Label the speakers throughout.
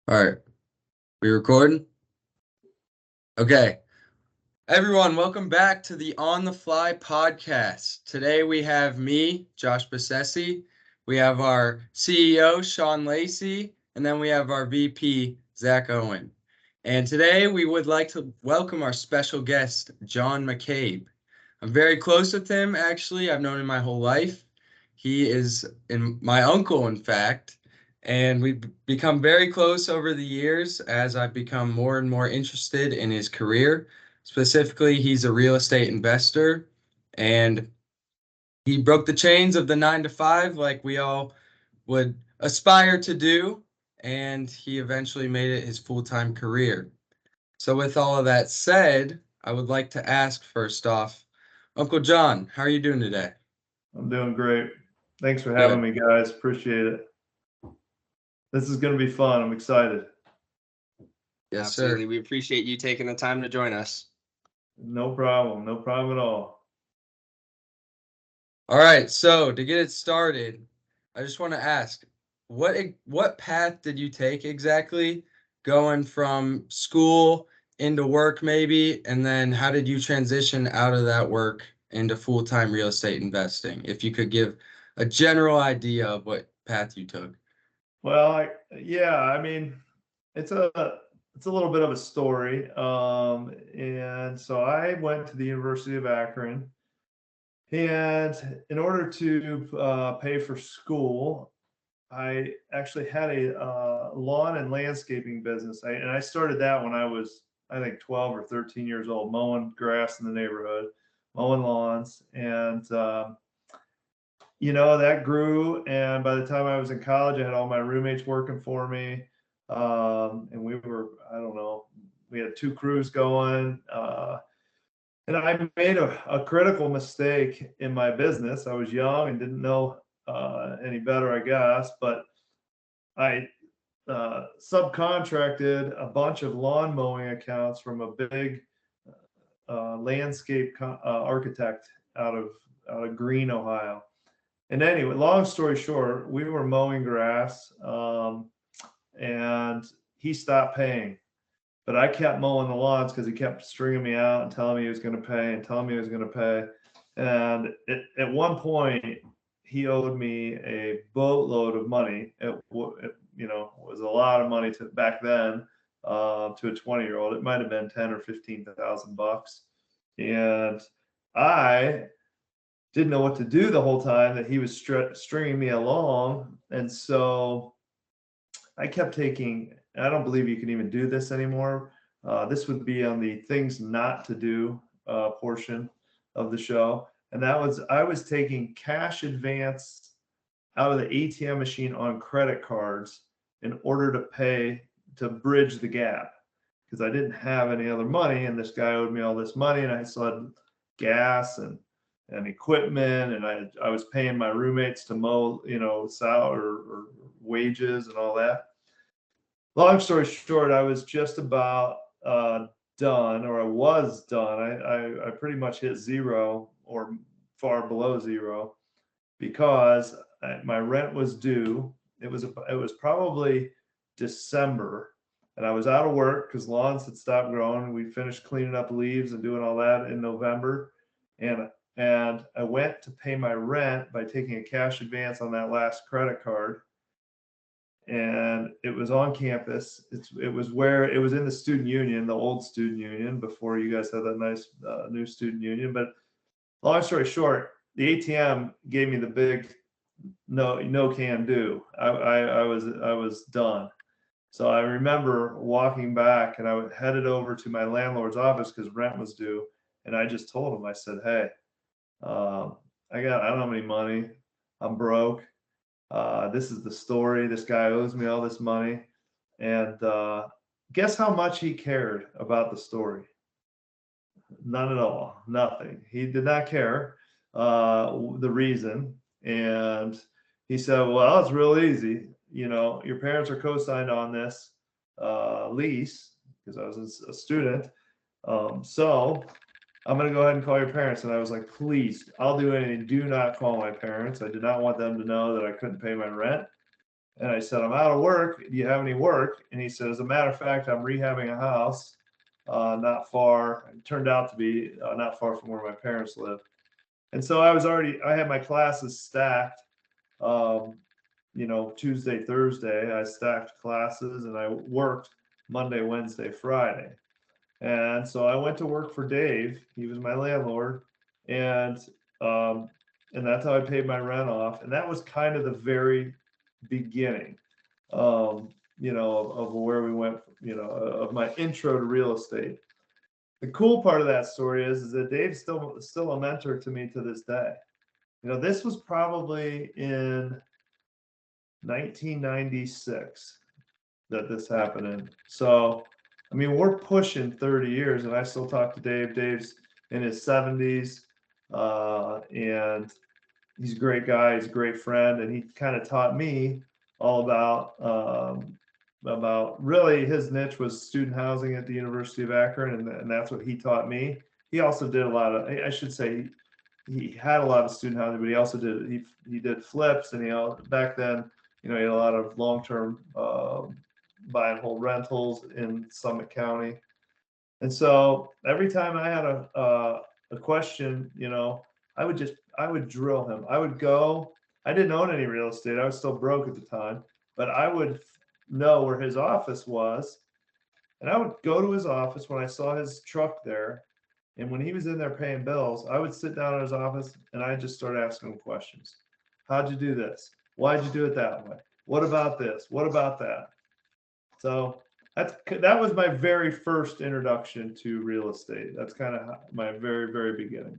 Speaker 1: All right, we recording? Okay. Everyone, welcome back to the On the Fly podcast. Today we have me, Josh Bassesi. We have our CEO, Sean Lacey, and then we have our VP, Zach Owen. And today we would like to welcome our special guest, John McCabe. I'm very close with him, actually. I've known him my whole life. He is my uncle, in fact, and we've become very close over the years as I've become more and more interested in his career. Specifically, he's a real estate investor, and he broke the chains of the 9 to 5 like we all would aspire to do, and he eventually made it his full-time career. So with all of that said, I would like to ask first off, Uncle John, how are you doing today?
Speaker 2: I'm doing great. Thanks for having
Speaker 1: Good.
Speaker 2: me, guys. Appreciate it. This is going to be fun. I'm excited.
Speaker 1: Yes,
Speaker 3: Absolutely.
Speaker 1: sir.
Speaker 3: We appreciate you taking the time to join us.
Speaker 2: No problem. No problem at all.
Speaker 1: All right, so to get it started, I just want to ask, what path did you take exactly, going from school into work maybe, and then how did you transition out of that work into full-time real estate investing? If you could give a general idea of what path you took.
Speaker 2: Well, I mean, it's a it's a little bit of a story. And so I went to the University of Akron, and in order to pay for school, I actually had a lawn and landscaping business. And I started that when I was, I think, 12 or 13 years old, mowing grass in the neighborhood, mowing lawns. And, that grew. And by the time I was in college, I had all my roommates working for me. And we were, I don't know, we had 2 crews going. And I made a critical mistake in my business. I was young and didn't know any better, I guess. But I subcontracted a bunch of lawn mowing accounts from a big landscape architect out of Green, Ohio. And anyway, long story short, we were mowing grass, and he stopped paying. But I kept mowing the lawns because he kept stringing me out and telling me he was going to pay and telling me he was going to pay. And at one point, he owed me a boatload of money. It was a lot of money back then, to a 20-year-old. It might have been 10 or 15,000 bucks. And I didn't know what to do the whole time that he was stringing me along. And so I kept taking, I don't believe you can even do this anymore. This would be on the things not to do portion of the show. And I was taking cash advance out of the ATM machine on credit cards in order to bridge the gap, because I didn't have any other money. And this guy owed me all this money, and I still had gas and equipment, and I was paying my roommates to mow, salary or wages and all that. Long story short, I was just about done, or I was done. I pretty much hit zero or far below zero, because my rent was due. It was probably December, and I was out of work because lawns had stopped growing. We finished cleaning up leaves and doing all that in November, and I went to pay my rent by taking a cash advance on that last credit card. And it was on campus. It was in the student union, the old student union, before you guys had that nice new student union. But long story short, the ATM gave me the big no can do. I was done. So I remember walking back, and I headed over to my landlord's office because rent was due. And I just told him, I said, hey, I don't have any money. I'm broke. This is the story. This guy owes me all this money. And guess how much he cared about the story? None at all. Nothing. He did not care the reason. And he said, well, it's real easy. Your parents are co-signed on this lease, because I was a student. So I'm going to go ahead and call your parents. And I was like, please, I'll do anything. Do not call my parents. I did not want them to know that I couldn't pay my rent. And I said, I'm out of work. Do you have any work? And he said, as a matter of fact, I'm rehabbing a house not far. It turned out to be not far from where my parents live. And so I had my classes stacked. Tuesday, Thursday, I stacked classes and I worked Monday, Wednesday, Friday. And so I went to work for Dave. He was my landlord. And that's how I paid my rent off. And that was kind of the very beginning, of where we went, of my intro to real estate. The cool part of that story is that Dave's still a mentor to me to this day. This was probably in 1996 that this happened in. So, I mean, we're pushing 30 years, and I still talk to Dave. Dave's in his 70s, and he's a great guy. He's a great friend, and he kind of taught me all about really his niche was student housing at the University of Akron, and that's what he taught me. He also did a lot of, I should say, he had a lot of student housing, but he also did he did flips, and back then, he had a lot of long-term buy and hold rentals in Summit County. And so every time I had a question, I would drill him. I would go. I didn't own any real estate. I was still broke at the time, but I would know where his office was, and I would go to his office when I saw his truck there. And when he was in there paying bills, I would sit down in his office and I just start asking him questions. How'd you do this? Why'd you do it that way? What about this? What about that? So that was my very first introduction to real estate. That's kind of my very, very beginning.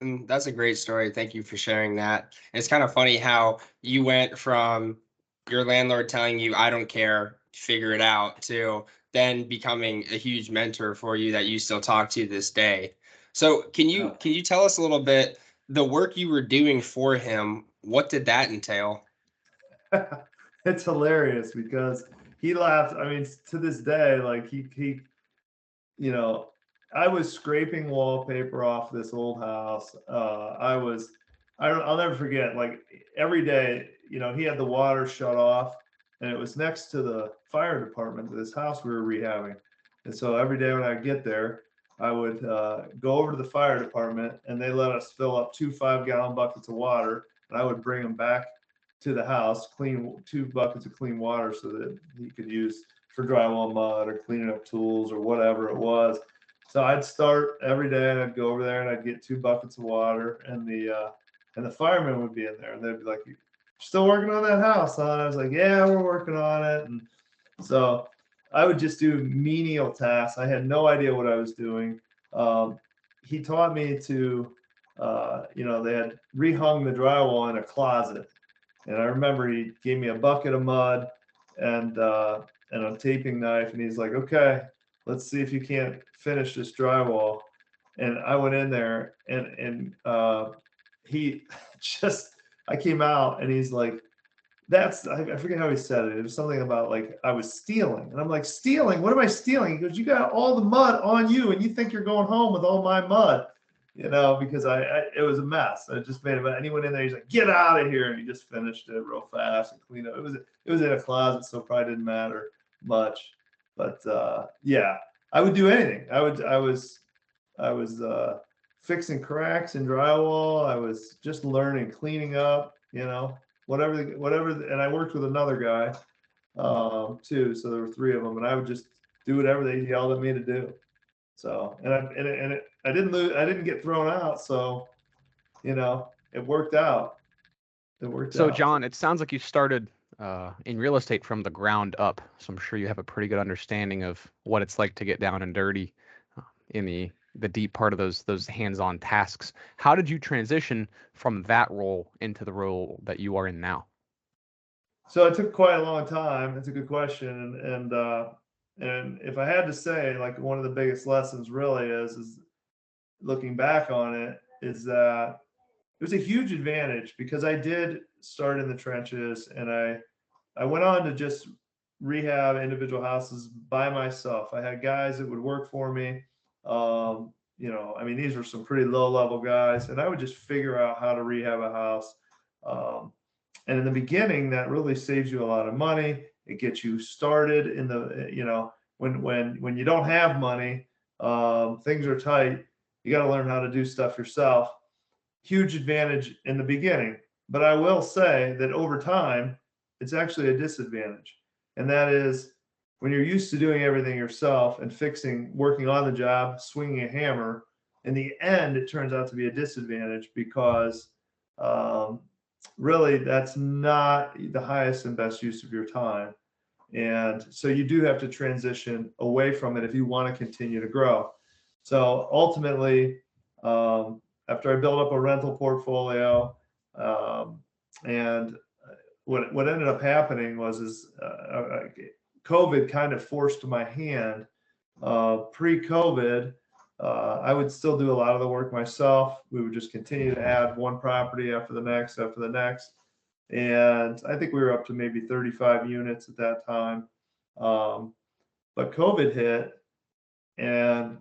Speaker 3: And that's a great story. Thank you for sharing that. It's kind of funny how you went from your landlord telling you, I don't care, figure it out, to then becoming a huge mentor for you that you still talk to this day. So can you tell us a little bit, the work you were doing for him, what did that entail?
Speaker 2: It's hilarious because he laughed. I mean, to this day, like he I was scraping wallpaper off this old house. I'll never forget, like every day, he had the water shut off, and it was next to the fire department of this house we were rehabbing. And so every day when I get there, I would go over to the fire department, and they let us fill up 2 5-gallon buckets of water, and I would bring them back to the house, clean 2 buckets of clean water so that he could use for drywall mud or cleaning up tools or whatever it was. So I'd start every day, and I'd go over there and I'd get 2 buckets of water, and the firemen would be in there, and they'd be like, "You still working on that house, huh?" And I was like, "Yeah, we're working on it." And so I would just do menial tasks. I had no idea what I was doing. He taught me to, they had rehung the drywall in a closet, and I remember he gave me a bucket of mud and a taping knife, and he's like, "Okay, let's see if you can't finish this drywall." And I went in there, and he I came out, and he's like, I forget how he said it. It was something about like I was stealing, and I'm like, "Stealing? What am I stealing?" He goes, "You got all the mud on you, and you think you're going home with all my mud." Because it was a mess. I just made it. And he went in there. He's like, "Get out of here!" And he just finished it real fast and cleaned up. It was in a closet, so it probably didn't matter much. But yeah, I would do anything. I was fixing cracks in drywall. I was just learning, cleaning up. Whatever. And I worked with another guy too. So there were 3 of them, and I would just do whatever they yelled at me to do. So, I didn't get thrown out. So, it worked out.
Speaker 4: So, John, it sounds like you started in real estate from the ground up. So I'm sure you have a pretty good understanding of what it's like to get down and dirty in the deep part of those hands-on tasks. How did you transition from that role into the role that you are in now?
Speaker 2: So it took quite a long time. It's a good question. And if I had to say, like, one of the biggest lessons really is looking back on it, is that it was a huge advantage because I did start in the trenches, and I went on to just rehab individual houses by myself. I had guys that would work for me. These were some pretty low level guys, and I would just figure out how to rehab a house. And in the beginning, that really saves you a lot of money. It gets you started in the, when you don't have money, things are tight. You got to learn how to do stuff yourself. Huge advantage in the beginning. But I will say that over time, it's actually a disadvantage. And that is when you're used to doing everything yourself and working on the job, swinging a hammer, in the end, it turns out to be a disadvantage because really that's not the highest and best use of your time. And so you do have to transition away from it if you want to continue to grow. So ultimately, after I built up a rental portfolio, and what ended up happening was COVID kind of forced my hand. Pre-COVID, I would still do a lot of the work myself. We would just continue to add one property after the next, and I think we were up to maybe 35 units at that time. But COVID hit, and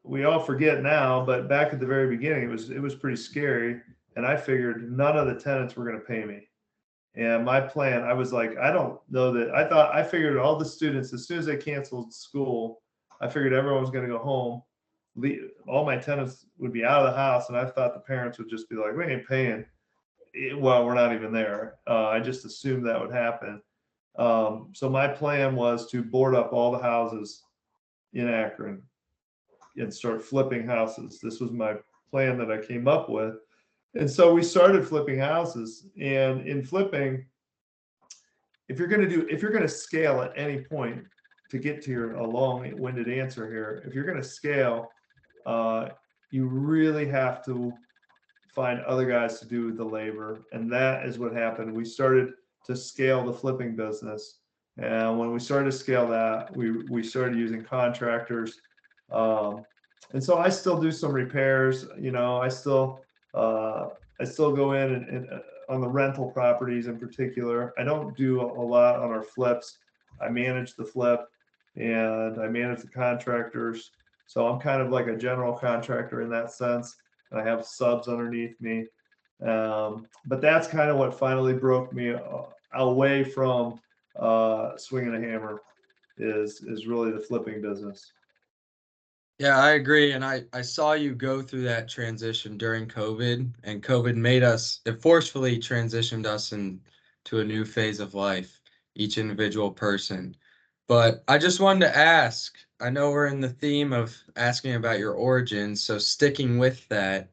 Speaker 2: we all forget now, but back at the very beginning, it was pretty scary. And I figured none of the tenants were going to pay me. And my plan, I was like, I don't know that. I figured all the students, as soon as they canceled school, I figured everyone was going to go home. All my tenants would be out of the house. And I thought the parents would just be like, we ain't paying. Well, we're not even there. I just assumed that would happen. So my plan was to board up all the houses in Akron and start flipping houses. This was my plan that I came up with. And so we started flipping houses. And in flipping, if you're going to scale at any point, to get to your long-winded answer here, if you're going to scale, you really have to find other guys to do the labor. And that is what happened. We started to scale the flipping business. And when we started to scale that, we started using contractors. And so I still do some repairs. I still go in and on the rental properties in particular. I don't do a lot on our flips. I manage the flip and I manage the contractors. So I'm kind of like a general contractor in that sense. And I have subs underneath me. But that's kind of what finally broke me away from swinging a hammer is really the flipping business.
Speaker 1: Yeah, I agree. And I saw you go through that transition during COVID, and COVID it forcefully transitioned us into a new phase of life, each individual person. But I just wanted to ask, I know we're in the theme of asking about your origins, so sticking with that,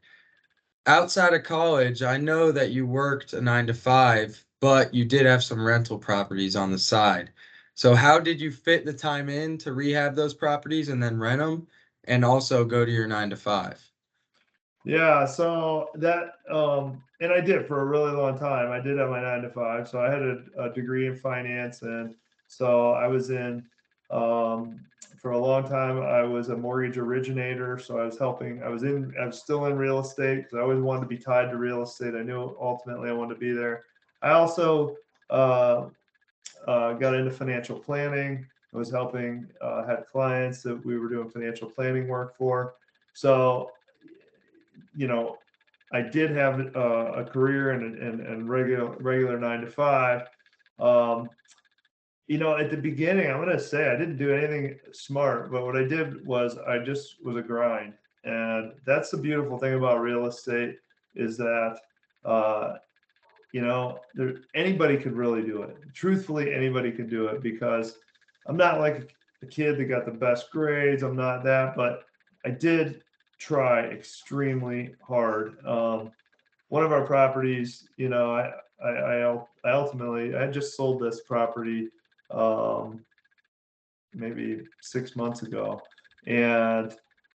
Speaker 1: outside of college, I know that you worked a 9 to 5, but you did have some rental properties on the side. So how did you fit the time in to rehab those properties and then rent them and also go to your 9 to 5?
Speaker 2: Yeah, so that and I did for a really long time. I did have my 9 to 5. So I had a degree in finance, and so I was in for a long time. I was a mortgage originator, so I was still in real estate because I always wanted to be tied to real estate. I knew ultimately I wanted to be there. I also got into financial planning. I was helping, had clients that we were doing financial planning work for. So I did have a career and regular 9 to 5. At the beginning, I'm going to say I didn't do anything smart, but what I did was I just was a grind. And that's the beautiful thing about real estate is that, anybody could really do it. Truthfully, anybody could do it because I'm not like a kid that got the best grades. I'm not that, but I did try extremely hard. One of our properties, I ultimately I just sold this property maybe 6 months ago, and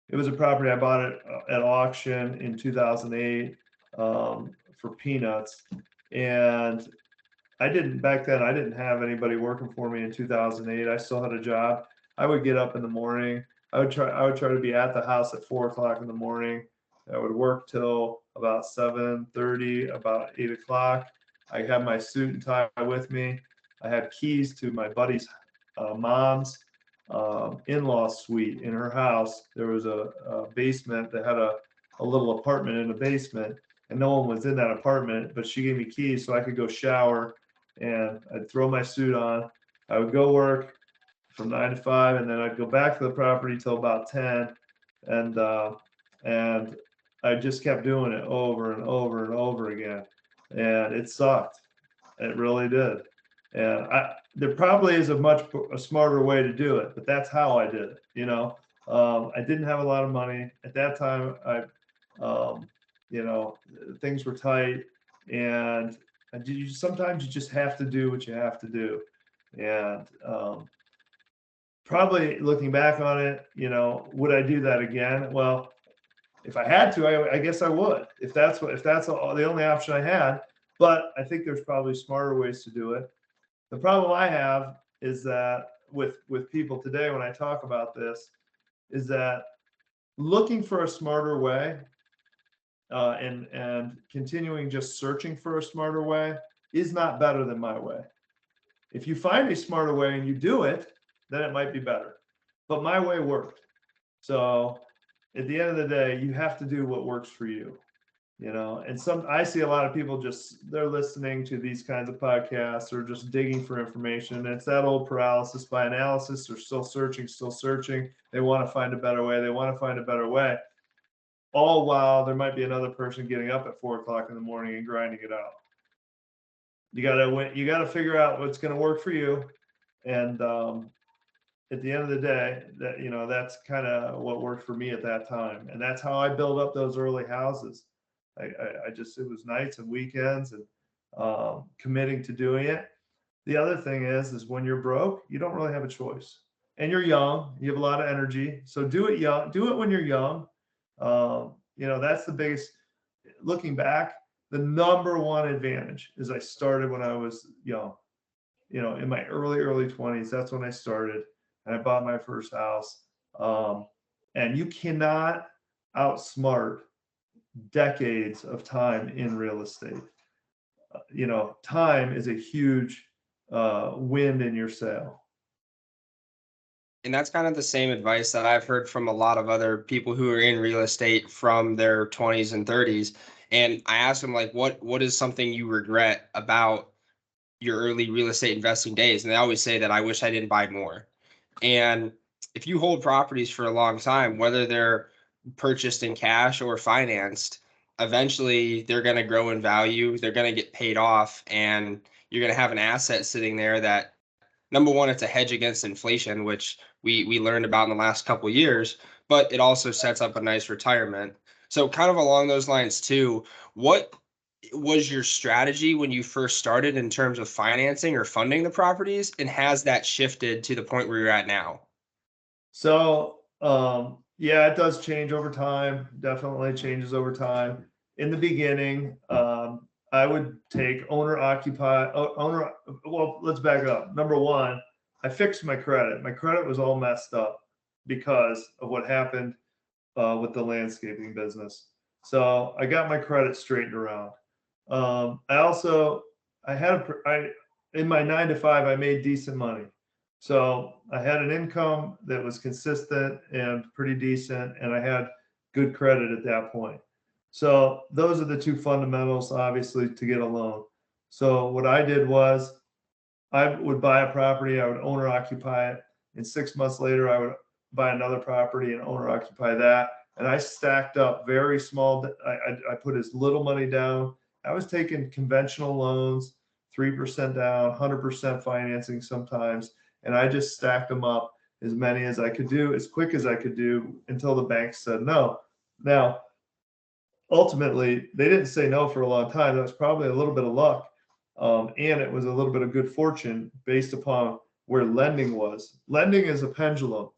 Speaker 2: it was a property I bought it at auction in 2008 for peanuts, and back then I didn't have anybody working for me in 2008. I still had a job. I would get up in the morning. I would try to be at the house at 4 o'clock in the morning. I would work till about 7:30, about 8 o'clock. I had my suit and tie with me. I had keys to my buddy's mom's in-law suite in her house. There was a basement that had a little apartment in the basement. and no one was in that apartment, but she gave me keys so I could go shower, and I'd throw my suit on. I would go work from 9 to 5, and then I'd go back to the property till about 10. And I just kept doing it over and over and over again. And it sucked. It really did. And there probably is a smarter way to do it, but that's how I did it. You know, I didn't have a lot of money at that time. You know, things were tight, and sometimes you just have to do what you have to do. And probably looking back on it, you know, would I do that again? Well, if I had to, I guess I would. If that's the only option I had. But I think there's probably smarter ways to do it. The problem I have is that with people today, when I talk about this, is that looking for a smarter way and continuing just searching for a smarter way is not better than my way. If you find a smarter way and you do it, then it might be better. But my way worked. So at the end of the day, you have to do what works for you. You know, and I see a lot of people they're listening to these kinds of podcasts or just digging for information. And it's that old paralysis by analysis. They're still searching. They want to find a better way. All while there might be another person getting up at 4 o'clock in the morning and grinding it out. You gotta figure out what's going to work for you. And at the end of the day, that's kind of what worked for me at that time. And that's how I built up those early houses. It was nights and weekends and committing to doing it. The other thing is when you're broke, you don't really have a choice, and you're young, you have a lot of energy. So do it when you're young. That's the biggest, looking back, the number one advantage is I started when I was young, in my early 20s. That's when I started, and I bought my first house. And you cannot outsmart decades of time in real estate. Time is a huge wind in your sail.
Speaker 3: And that's kind of the same advice that I've heard from a lot of other people who are in real estate from their 20s and 30s. And I asked them, like, what is something you regret about your early real estate investing days? And they always say that I wish I didn't buy more. And if you hold properties for a long time, whether they're purchased in cash or financed, eventually they're going to grow in value. They're going to get paid off, and you're going to have an asset sitting there that, number one, it's a hedge against inflation, which we learned about in the last couple of years, but it also sets up a nice retirement. So kind of along those lines too, what was your strategy when you first started in terms of financing or funding the properties, and has that shifted to the point where you're at now?
Speaker 2: So, yeah, it does change over time. Definitely changes over time. In the beginning, I would take owner. Well, let's back up. Number one, I fixed my credit. My credit was all messed up because of what happened with the landscaping business. So I got my credit straightened around. In my 9 to 5, I made decent money. So I had an income that was consistent and pretty decent, and I had good credit at that point. So those are the two fundamentals, obviously, to get a loan. So what I did was I would buy a property, I would owner occupy it, and 6 months later, I would buy another property and owner occupy that. And I stacked up very small. I put as little money down. I was taking conventional loans, 3% down, 100% financing sometimes. And I just stacked them up as many as I could do, as quick as I could do, until the bank said no. Now, ultimately, they didn't say no for a long time. That was probably a little bit of luck. And it was a little bit of good fortune based upon where lending was. Lending is a pendulum,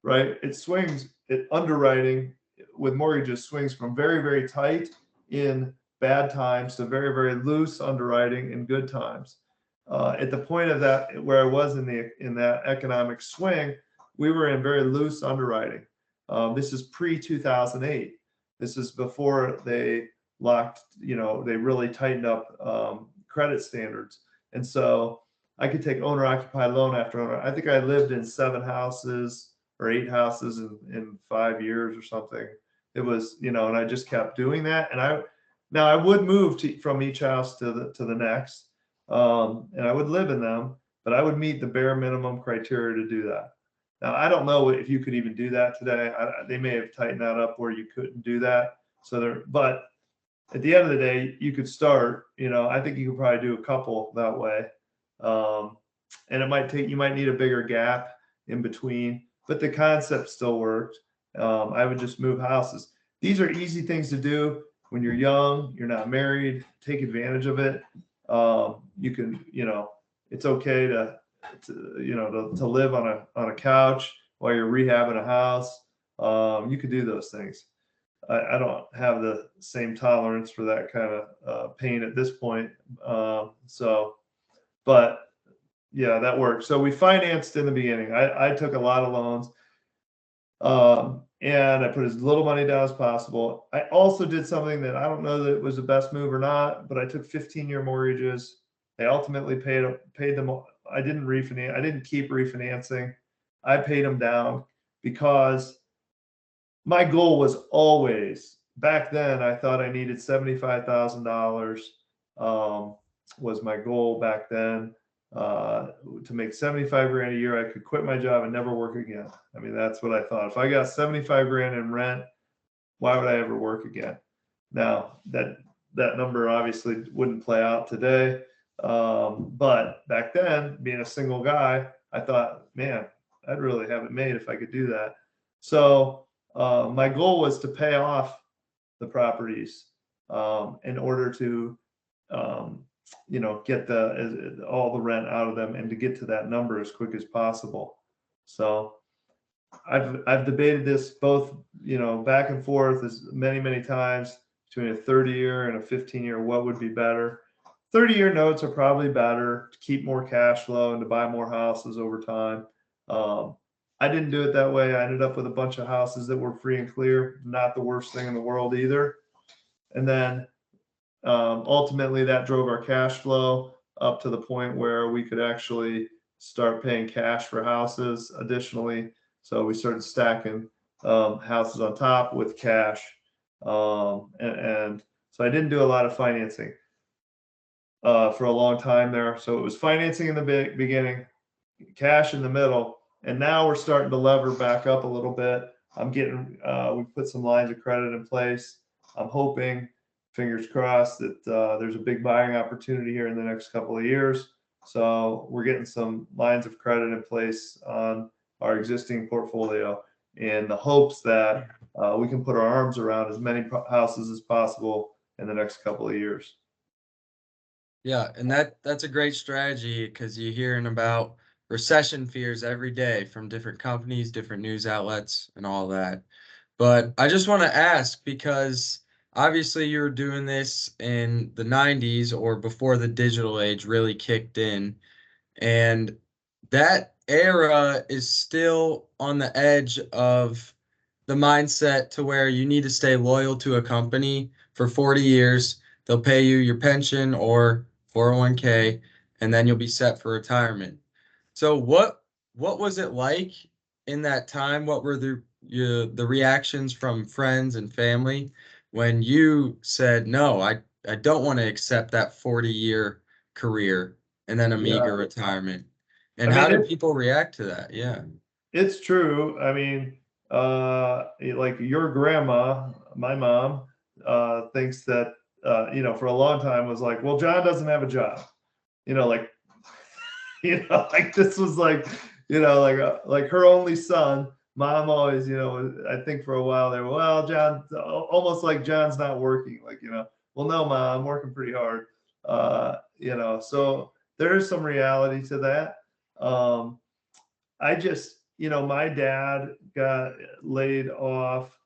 Speaker 2: right? It swings, underwriting with mortgages swings from very, very tight in bad times to very, very loose underwriting in good times. At the point of that, where I was in that economic swing, we were in very loose underwriting. This is pre-2008. This is before they they really tightened up credit standards. And so I could take owner-occupied loan after owner. I think I lived in 7 houses or 8 houses in 5 years or something. It was, and I just kept doing that. And Now I would move from each house to the next, and I would live in them, but I would meet the bare minimum criteria to do that. Now I don't know if you could even do that today. They may have tightened that up where you couldn't do that. But at the end of the day, you could start. I think you could probably do a couple that way, and you might need a bigger gap in between, but the concept still worked. I would just move houses. These are easy things to do when you're young, you're not married. Take advantage of it. You can, it's okay to live on a couch while you're rehabbing a house. You could do those things. I don't have the same tolerance for that kind of pain at this point. But yeah, that worked. So we financed in the beginning. I took a lot of loans. And I put as little money down as possible. I also did something that I don't know that it was the best move or not, but I took 15-year mortgages. I ultimately paid them. I didn't refinance. I didn't keep refinancing. I paid them down because my goal was always, back then, I thought I needed $75,000 was my goal back then. To make 75 grand a year, I could quit my job and never work again. I mean, that's what I thought. If I got 75 grand in rent, why would I ever work again? Now that number obviously wouldn't play out today. But back then, being a single guy, I thought, man, I'd really have it made if I could do that. So my goal was to pay off the properties in order to get all the rent out of them and to get to that number as quick as possible. So I've debated this both, back and forth as many times between a 30-year and a 15-year. What would be better? 30-year notes are probably better to keep more cash flow and to buy more houses over time. I didn't do it that way. I ended up with a bunch of houses that were free and clear. Not the worst thing in the world either. And then ultimately that drove our cash flow up to the point where we could actually start paying cash for houses additionally. So we started stacking houses on top with cash. And so I didn't do a lot of financing for a long time there. So it was financing in the beginning, cash in the middle, and now we're starting to lever back up a little bit. We put some lines of credit in place. I'm hoping, fingers crossed, that there's a big buying opportunity here in the next couple of years. So we're getting some lines of credit in place on our existing portfolio in the hopes that we can put our arms around as many houses as possible in the next couple of years.
Speaker 1: Yeah, and that's a great strategy because you're hearing about recession fears every day from different companies, different news outlets, and all that. But I just want to ask, because obviously you were doing this in the 90s or before the digital age really kicked in, and that era is still on the edge of the mindset to where you need to stay loyal to a company for 40 years. They'll pay you your pension or 401k, and then you'll be set for retirement. So what was it like in that time? What were the reactions from friends and family when you said, no, I don't want to accept that 40-year career and then a meager retirement? And how did people react to that? Yeah.
Speaker 2: It's true. I mean, like your grandma, my mom, thinks that, for a long time was like, well, John doesn't have a job, like, like this was like, like her only son. Mom always, I think for a while there, well, John, almost like John's not working, like, well, no, Mom, I'm working pretty hard. So there is some reality to that. I just, my dad got laid off,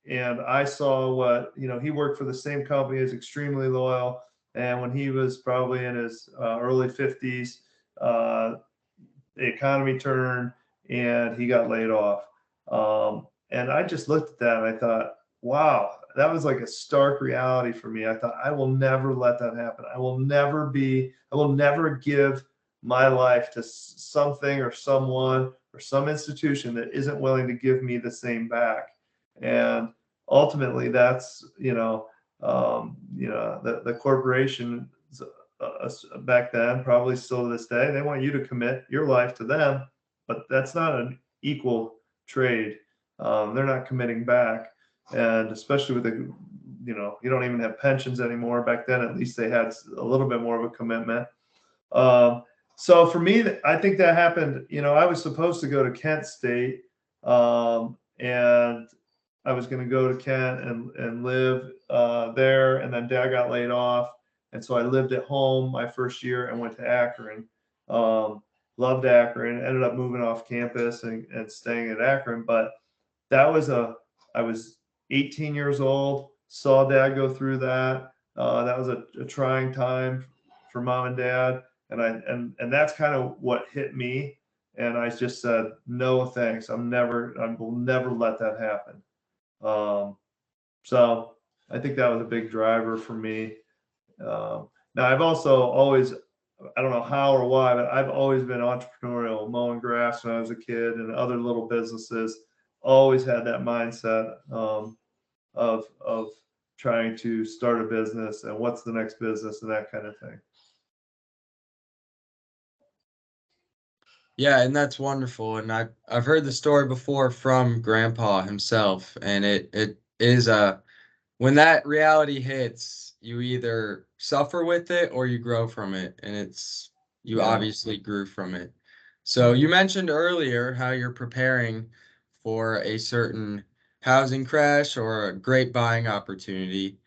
Speaker 2: and I saw what, he worked for the same company, is extremely loyal. And when he was probably in his early 50s, the economy turned and he got laid off. And I just looked at that and I thought, wow, that was like a stark reality for me. I thought, I will never let that happen. I will never give my life to something or someone or some institution that isn't willing to give me the same back. And ultimately that's, the corporation back then, probably still to this day, they want you to commit your life to them, but that's not an equal trade. They're not committing back. And especially with you don't even have pensions anymore. Back then, at least they had a little bit more of a commitment. So for me, I think that happened. I was supposed to go to Kent State, and I was going to go to Kent and live there. And then Dad got laid off. And so I lived at home my first year and went to Akron. Loved Akron, ended up moving off campus and staying at Akron. But I was 18 years old, saw Dad go through that. That was a trying time for Mom and Dad. And that's kind of what hit me. And I just said, no, thanks. I will never let that happen. So I think that was a big driver for me. Now I've also always, I don't know how or why, but I've always been entrepreneurial, mowing grass when I was a kid and other little businesses. Always had that mindset of trying to start a business and what's the next business and that kind of thing.
Speaker 1: Yeah, and that's wonderful. And I've heard the story before from Grandpa himself, and it is when that reality hits, you either suffer with it or you grow from it, and you obviously grew from it. So you mentioned earlier how you're preparing for a certain housing crash or a great buying opportunity.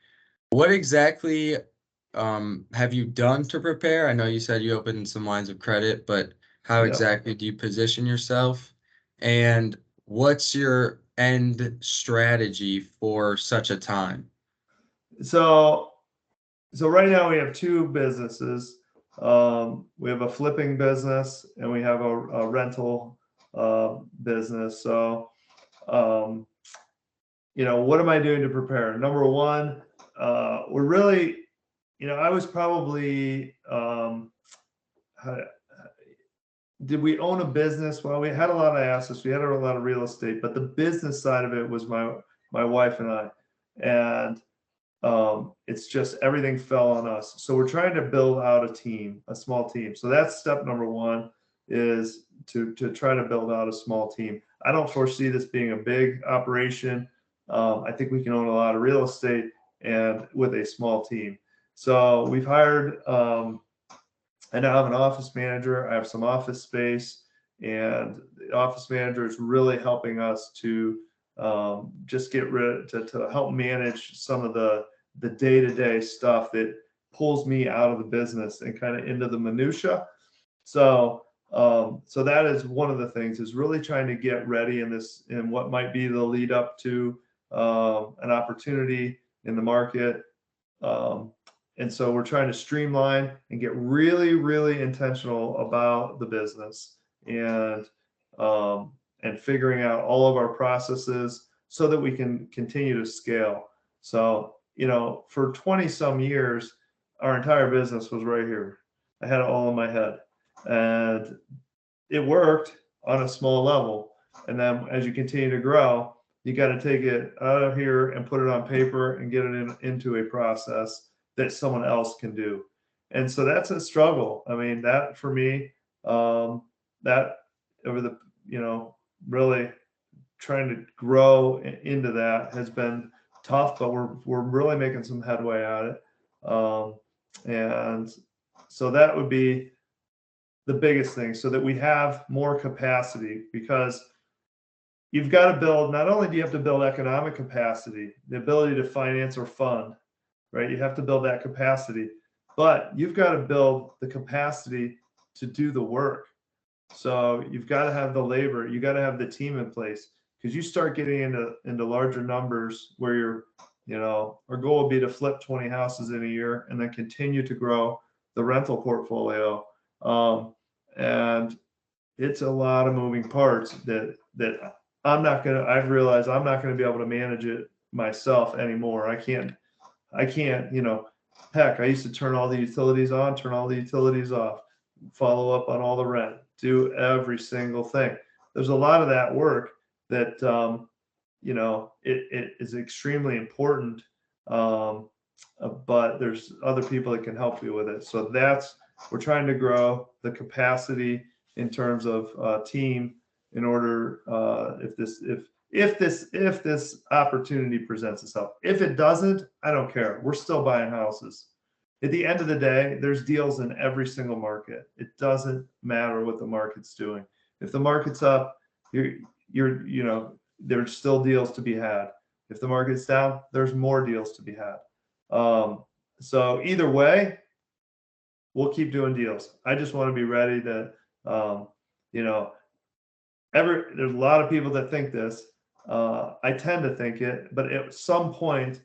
Speaker 1: What exactly have you done to prepare? I know you said you opened some lines of credit, but how exactly do you position yourself? And what's your end strategy for such a time?
Speaker 2: So right now we have two businesses. We have a flipping business and we have a rental business. So, what am I doing to prepare? Number one, we're really, I was probably, did we own a business? Well, we had a lot of assets. We had a lot of real estate, but the business side of it was my wife and I. And it's just everything fell on us. So we're trying to build out a small team. So that's step number one, is to try to build out a small team. I don't foresee this being a big operation. I think we can own a lot of real estate and with a small team. So we've hired, I now have an office manager. I have some office space, and the office manager is really helping us to just to help manage some of the day-to-day stuff that pulls me out of the business and kind of into the minutia. So that is one of the things, is really trying to get ready in what might be the lead up to an opportunity in the market. And so we're trying to streamline and get really, really intentional about the business and figuring out all of our processes so that we can continue to scale. So, for 20 some years, our entire business was right here. I had it all in my head, and it worked on a small level. And then as you continue to grow, you got to take it out of here and put it on paper and get it into a process that someone else can do. And so that's a struggle. I mean, that for me, that over the, really trying to grow into that has been tough, but we're really making some headway at it. And so that would be the biggest thing, so that we have more capacity, because you've got to build, not only do you have to build economic capacity, the ability to finance or fund, right? You have to build that capacity, but you've got to build the capacity to do the work. So you've got to have the labor, you got to have the team in place, because you start getting into larger numbers where our goal would be to flip 20 houses in a year and then continue to grow the rental portfolio. And it's a lot of moving parts that I've realized I'm not going to be able to manage it myself anymore. I can't, heck, I used to turn all the utilities on, turn all the utilities off, follow up on all the rent, do every single thing. There's a lot of that work that, it is extremely important. But there's other people that can help you with it. So we're trying to grow the capacity in terms of team in order, if this opportunity presents itself. If it doesn't, I don't care. We're still buying houses. At the end of the day, there's deals in every single market. It doesn't matter what the market's doing. If the market's up, there's still deals to be had. If the market's down, there's more deals to be had. So either way, we'll keep doing deals. I just want to be ready to, there's a lot of people that think this. I tend to think it, but at some point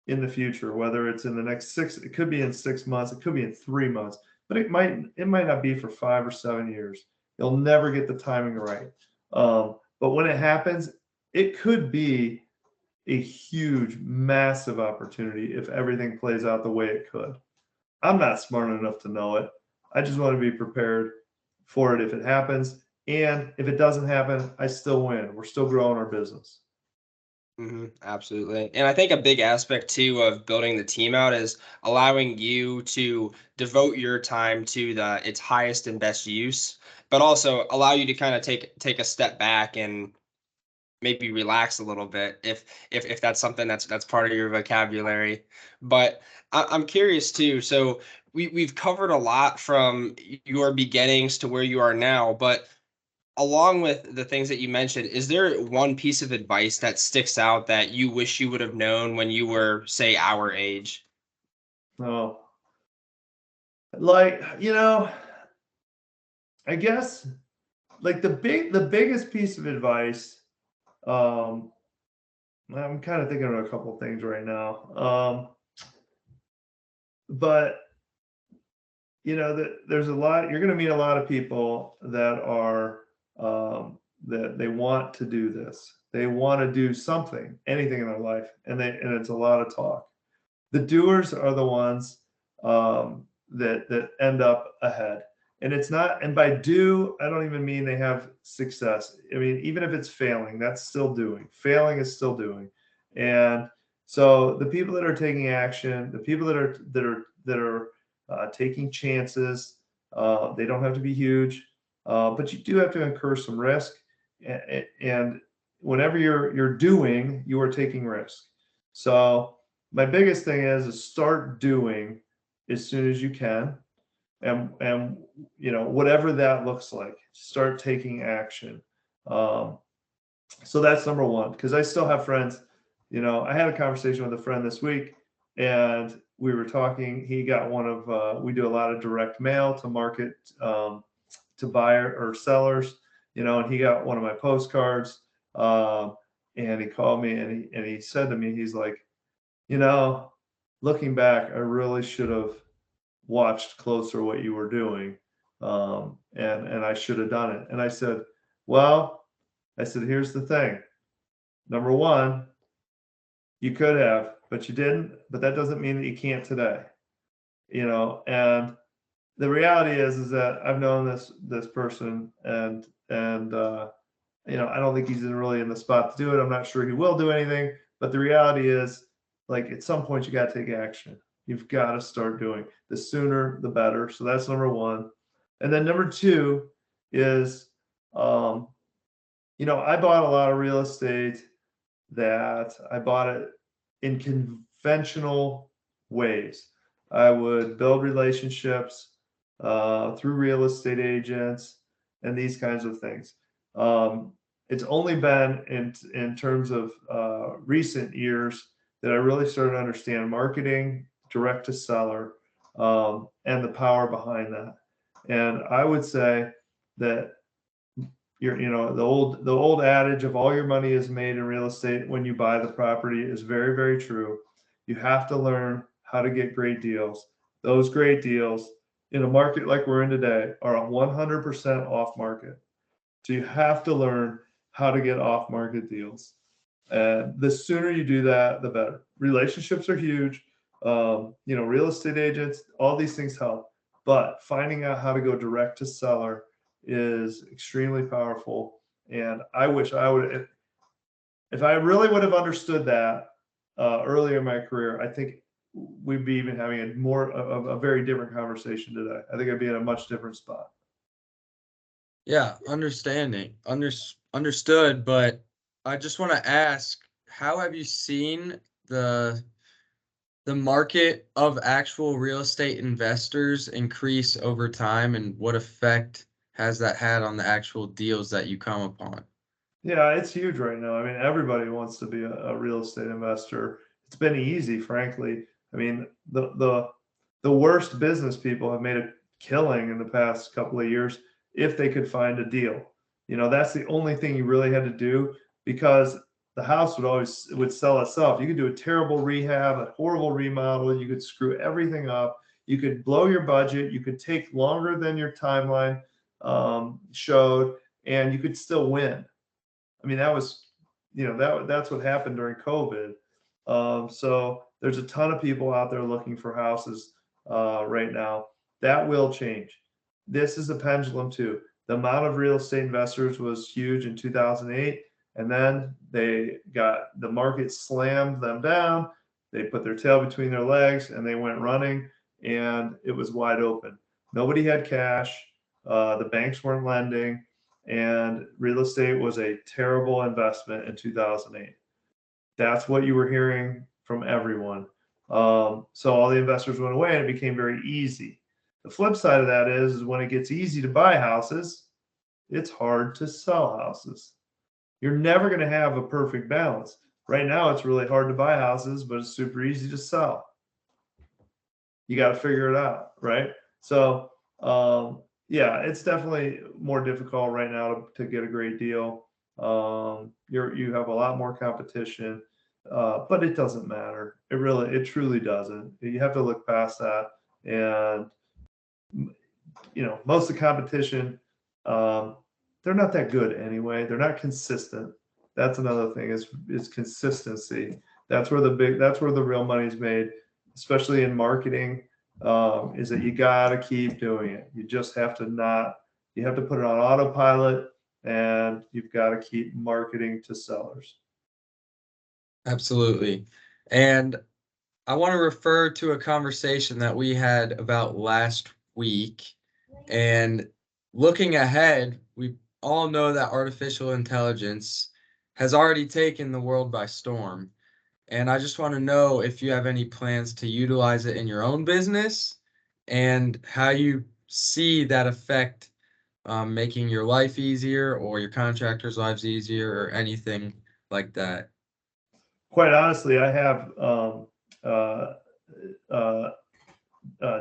Speaker 2: in the future, whether it's in the next it could be in 6 months, it could be in 3 months, but it might not be for 5 or 7 years. You'll never get the timing right. But when it happens, it could be a huge, massive opportunity if everything plays out the way it could. I'm not smart enough to know it. I just want to be prepared for it if it happens. And if it doesn't happen, I still win. We're still growing our business.
Speaker 3: Absolutely. And I think a big aspect too of building the team out is allowing you to devote your time to its highest and best use, but also allow you to kind of take a step back and maybe relax a little bit if that's something that's part of your vocabulary. But I'm curious too. So we've covered a lot from your beginnings to where you are now, but along with the things that you mentioned, is there one piece of advice that sticks out that you wish you would have known when you were, say, our age?
Speaker 2: Oh, I guess the biggest piece of advice, I'm kind of thinking of a couple of things right now. But there's a lot, you're going to meet a lot of people that are, that they want to do this. They want to do something, anything in their life. And it's a lot of talk. The doers are the ones, that end up ahead. And it's not, and by do, I don't even mean they have success. I mean, even if it's failing, that's still doing. Failing is still doing. And so the people that are taking action, the people that are taking chances, they don't have to be huge, but you do have to incur some risk. And whenever you're doing, you are taking risk. So my biggest thing is start doing as soon as you can. And whatever that looks like, start taking action. So that's number one, because I still have friends. I had a conversation with a friend this week, and we were talking. He got one of, we do a lot of direct mail to market, to buyer or sellers, and he got one of my postcards, and he called me and he said to me, he's like, looking back, I really should have watched closer what you were doing. And I should have done it. And I said, here's the thing. Number one, you could have, but you didn't, but that doesn't mean that you can't today, and the reality is that I've known this person and I don't think he's really in the spot to do it. I'm not sure he will do anything, but the reality is, at some point you got to take action. You've got to start doing. The sooner, the better. So that's number one. And then number two is, I bought a lot of real estate that I bought it in conventional ways. I would build relationships through real estate agents and these kinds of things. It's only been in terms of recent years that I really started to understand marketing, direct to seller, and the power behind that. And I would say that the old adage of all your money is made in real estate when you buy the property is very, very true. You have to learn how to get great deals. Those great deals in a market like we're in today are 100% off market. So you have to learn how to get off market deals. And the sooner you do that, the better. Relationships are huge. Real estate agents, all these things help, but finding out how to go direct to seller is extremely powerful. And I wish I would, if I really would have understood that earlier in my career, I think we'd be even having a very different conversation today. I think I'd be in a much different spot.
Speaker 1: Yeah, understood, but I just want to ask, how have you seen the market of actual real estate investors increase over time, and what effect has that had on the actual deals that you come upon?
Speaker 2: Yeah, it's huge right now. I mean, everybody wants to be a real estate investor. It's been easy, frankly. I mean, the worst business people have made a killing in the past couple of years if they could find a deal. That's the only thing you really had to do, because the house would sell itself. You could do a terrible rehab, a horrible remodel. You could screw everything up. You could blow your budget. You could take longer than your timeline showed, and you could still win. I mean, that's what happened during COVID. So there's a ton of people out there looking for houses right now. That will change. This is a pendulum too. The amount of real estate investors was huge in 2008, and then the market slammed them down. They put their tail between their legs and they went running, and it was wide open. Nobody had cash. The banks weren't lending, and real estate was a terrible investment in 2008. That's what you were hearing from everyone. So all the investors went away and it became very easy. The flip side of that is when it gets easy to buy houses, it's hard to sell houses. You're never going to have a perfect balance. Right now, it's really hard to buy houses, but it's super easy to sell. You got to figure it out, right? So, yeah, it's definitely more difficult right now to get a great deal. You have a lot more competition, but it doesn't matter. It truly doesn't. You have to look past that, and most of the competition, they're not that good anyway. They're not consistent. That's another thing is consistency. That's where the real money's made, especially in marketing. Is that you got to keep doing it. You just have to you have to put it on autopilot, and you've got to keep marketing to sellers.
Speaker 1: Absolutely. And I want to refer to a conversation that we had about last week. And looking ahead, we all know that artificial intelligence has already taken the world by storm. And I just want to know if you have any plans to utilize it in your own business and how you see that affect making your life easier or your contractors' lives easier or anything like that.
Speaker 2: Quite honestly, I have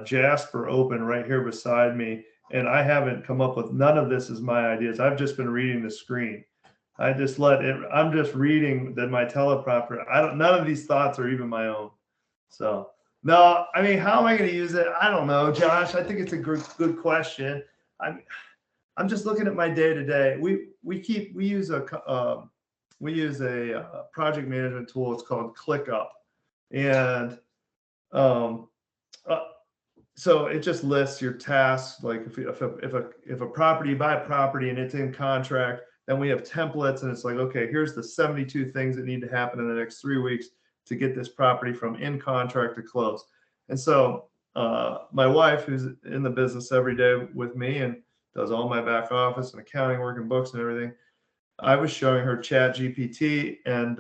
Speaker 2: Jasper open right here beside me, and I haven't come up with none of this is my ideas. I've just been reading the screen. I'm just reading my teleprompter. None of these thoughts are even my own. So no, I mean, how am I going to use it? I don't know, Josh. I think it's a good question. I'm just looking at my day to day. We use a project management tool. It's called ClickUp, and so it just lists your tasks. Like if a property, you buy a property and it's in contract, then we have templates, and it's like, okay, here's the 72 things that need to happen in the next 3 weeks to get this property from in contract to close. And so my wife, who's in the business every day with me and does all my back office and accounting work and books and everything, I was showing her Chat GPT, and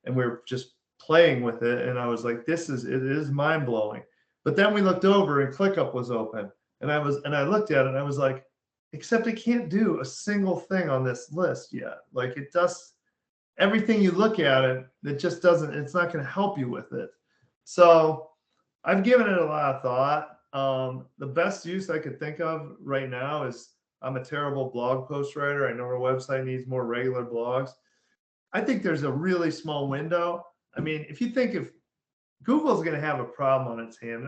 Speaker 2: we were just playing with it, and I was like, it is mind blowing. But then we looked over and ClickUp was open, and I looked at it and I was like, except it can't do a single thing on this list yet. Like, it does everything you look at it, it's not going to help you with it. So I've given it a lot of thought. The best use I could think of right now is, I'm a terrible blog post writer. I know our website needs more regular blogs. I think there's a really small window. I mean, if you think if Google's going to have a problem on its hand,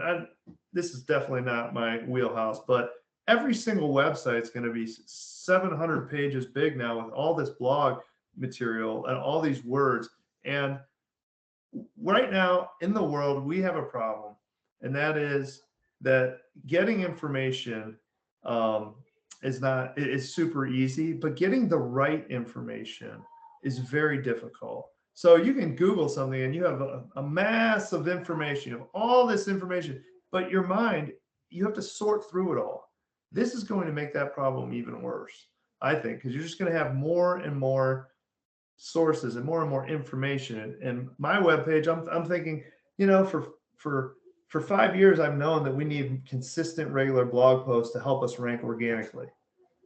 Speaker 2: this is definitely not my wheelhouse, but every single website is going to be 700 pages big now with all this blog material and all these words. And right now in the world, we have a problem, and that is that getting information is super easy, but getting the right information is very difficult. So you can Google something and you have a mass of information, you have all this information, but your mind, you have to sort through it all. This is going to make that problem even worse, I think, because you're just going to have more and more sources and more information. And my webpage, I'm thinking, for 5 years, I've known that we need consistent, regular blog posts to help us rank organically.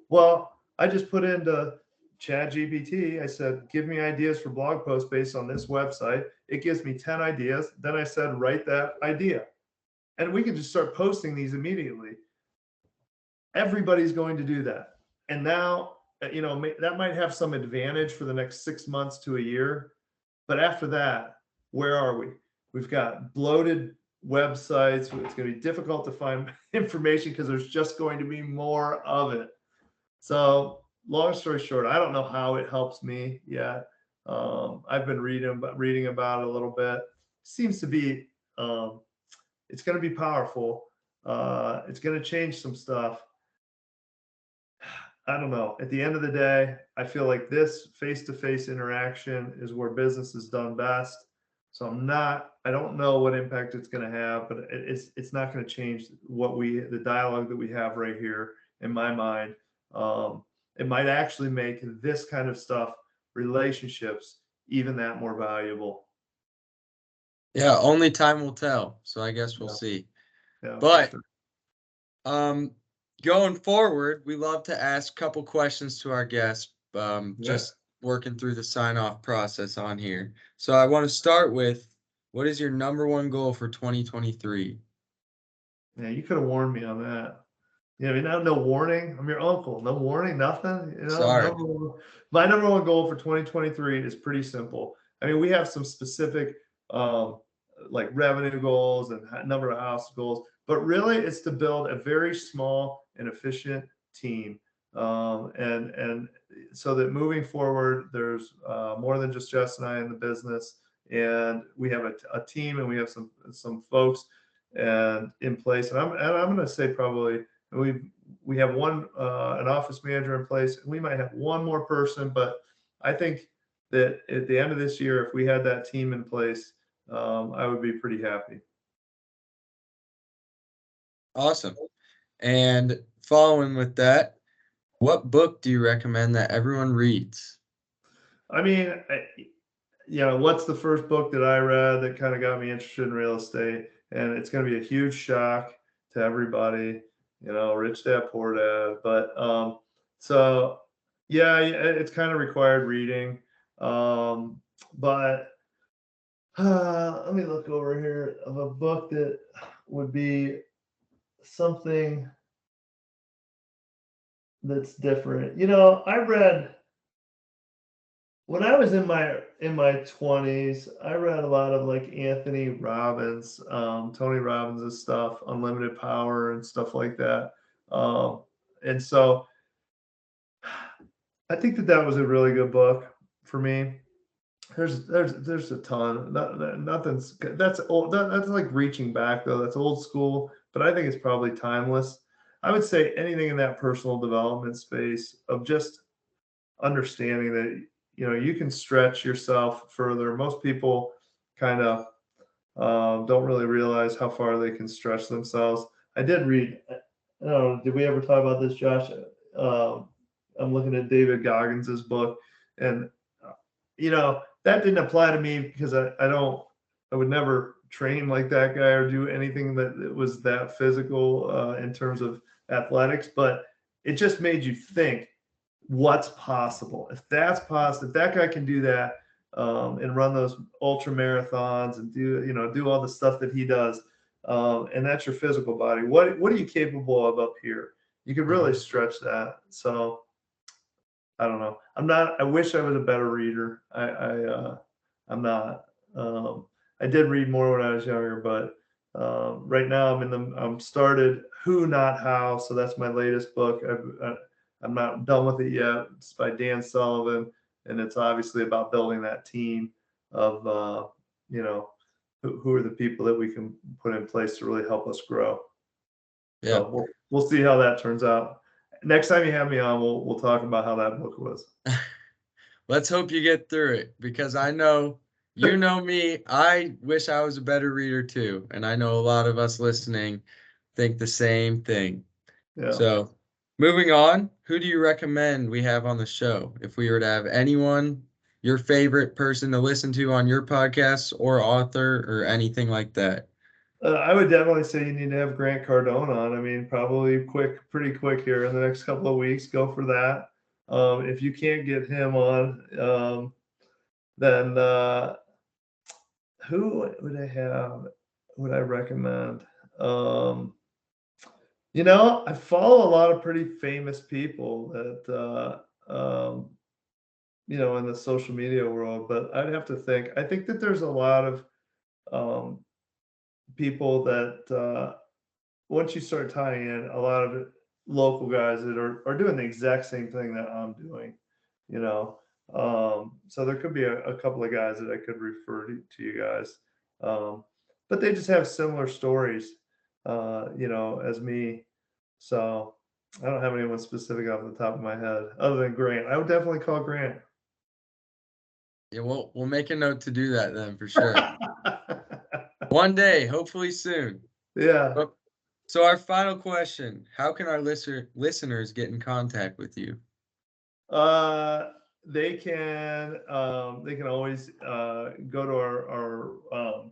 Speaker 2: Well, I just put into ChatGPT, I said, give me ideas for blog posts based on this website. It gives me 10 ideas. Then I said, write that idea. And we can just start posting these immediately. Everybody's going to do that. And now, that might have some advantage for the next 6 months to a year. But after that, where are we? We've got bloated websites. It's going to be difficult to find information because there's just going to be more of it. So long story short, I don't know how it helps me yet. I've been reading about it a little bit. Seems to be, it's going to be powerful. It's going to change some stuff. I don't know. At the end of the day, I feel like this face-to-face interaction is where business is done best. So I don't know what impact it's going to have, but it's not going to change the dialogue that we have right here in my mind. It might actually make this kind of stuff, relationships, even that more valuable.
Speaker 1: Yeah, only time will tell. So I guess we'll see.
Speaker 2: Yeah,
Speaker 1: but
Speaker 2: sure.
Speaker 1: Going forward, we love to ask a couple questions to our guests. Just working through the sign-off process on here. So I want to start with, what is your number one goal for 2023?
Speaker 2: Yeah, you could have warned me on that. No warning. I'm your uncle. No warning, nothing.
Speaker 1: Sorry.
Speaker 2: My number one goal for 2023 is pretty simple. I mean, we have some specific like revenue goals and number of house goals, but really it's to build a very small and efficient team. And so that moving forward, there's more than just Jess and I in the business, and we have a team, and we have some folks and in place. And I'm going to say probably we have an office manager in place. We might have one more person, but I think that at the end of this year, if we had that team in place, I would be pretty happy.
Speaker 1: Awesome. And following with that, what book do you recommend that everyone reads?
Speaker 2: I mean, what's the first book that I read that kind of got me interested in real estate? And it's going to be a huge shock to everybody, Rich Dad, Poor Dad. But so yeah, it's kind of required reading. But let me look over here of a book that would be something that's different. I read when I was in my 20s, I read a lot of like Anthony Robbins, Tony Robbins' stuff, Unlimited Power and stuff like that. And so I think that was a really good book for me. There's a ton. Nothing's that's old. That's like reaching back though. That's old school, but I think it's probably timeless. I would say anything in that personal development space of just understanding that you can stretch yourself further. Most people kind of don't really realize how far they can stretch themselves. I did read. I don't know, did we ever talk about this, Josh? I'm looking at David Goggins' book, and that didn't apply to me because I would never train like that guy or do anything that was that physical in terms of athletics, but it just made you think what's possible. If that's possible, if that guy can do that and run those ultra marathons and do all the stuff that he does, and that's your physical body, what are you capable of up here? You could really stretch that. So I don't know. I wish I was a better reader. I'm not. I did read more when I was younger, but right now I'm started Who Not How. So that's my latest book. I'm not done with it yet. It's by Dan Sullivan, and it's obviously about building that team of who are the people that we can put in place to really help us grow. Yeah, so we'll see how that turns out. Next time you have me on, we'll talk about how that book was.
Speaker 1: let's hope you get through it, because I know, you know me, I wish I was a better reader too. And I know a lot of us listening think the same thing.
Speaker 2: Yeah.
Speaker 1: So moving on, who do you recommend we have on the show? If we were to have anyone, your favorite person to listen to on your podcast or author or anything like that?
Speaker 2: I would definitely say you need to have Grant Cardone on. I mean, probably pretty quick here in the next couple of weeks. Go for that. If you can't get him on, then who would I have? Would I recommend? I follow a lot of pretty famous people that in the social media world, but I'd have to think. I think that there's a lot of people that once you start tying in a lot of local guys that are doing the exact same thing that I'm doing, you know. So there could be a couple of guys that I could refer to you guys, but they just have similar stories, as me. So I don't have anyone specific off the top of my head other than Grant. I would definitely call Grant.
Speaker 1: Yeah, we'll make a note to do that then for sure. One day, hopefully soon.
Speaker 2: Yeah.
Speaker 1: So our final question, how can our listeners get in contact with you?
Speaker 2: They can always go to our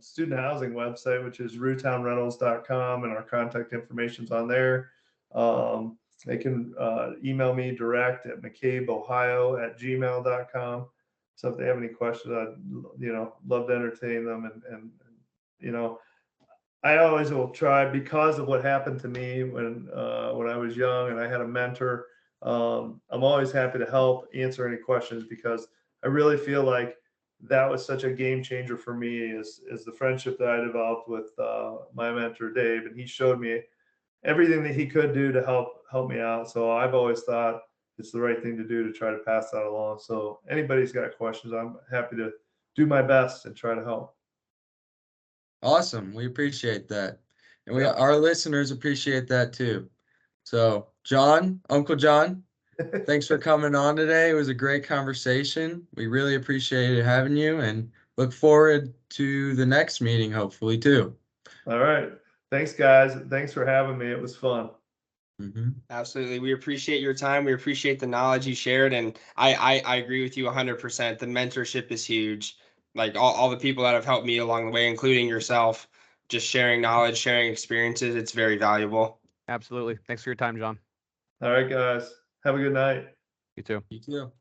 Speaker 2: student housing website, which is rootownrentals.com, and our contact information's on there. They can email me direct at mccabeohio@gmail.com. So if they have any questions, I'd love to entertain them, and I always will try, because of what happened to me when I was young and I had a mentor. I'm always happy to help answer any questions, because I really feel like that was such a game changer for me, is the friendship that I developed with my mentor Dave, and he showed me everything that he could do to help me out. So I've always thought it's the right thing to do to try to pass that along. So anybody's got questions, I'm happy to do my best and try to help.
Speaker 1: Awesome. We appreciate that. And
Speaker 2: Yeah.
Speaker 1: our listeners appreciate that too. So John, Uncle John, thanks for coming on today. It was a great conversation. We really appreciated having you, and look forward to the next meeting, hopefully too.
Speaker 2: All right. Thanks, guys. Thanks for having me. It was fun.
Speaker 3: Absolutely. We appreciate your time. We appreciate the knowledge you shared. And I agree with you 100%. The mentorship is huge. Like all the people that have helped me along the way, including yourself, just sharing knowledge, sharing experiences. It's very valuable.
Speaker 4: Absolutely. Thanks for your time, John.
Speaker 2: All right, guys. Have a good night.
Speaker 4: You too.
Speaker 1: You too.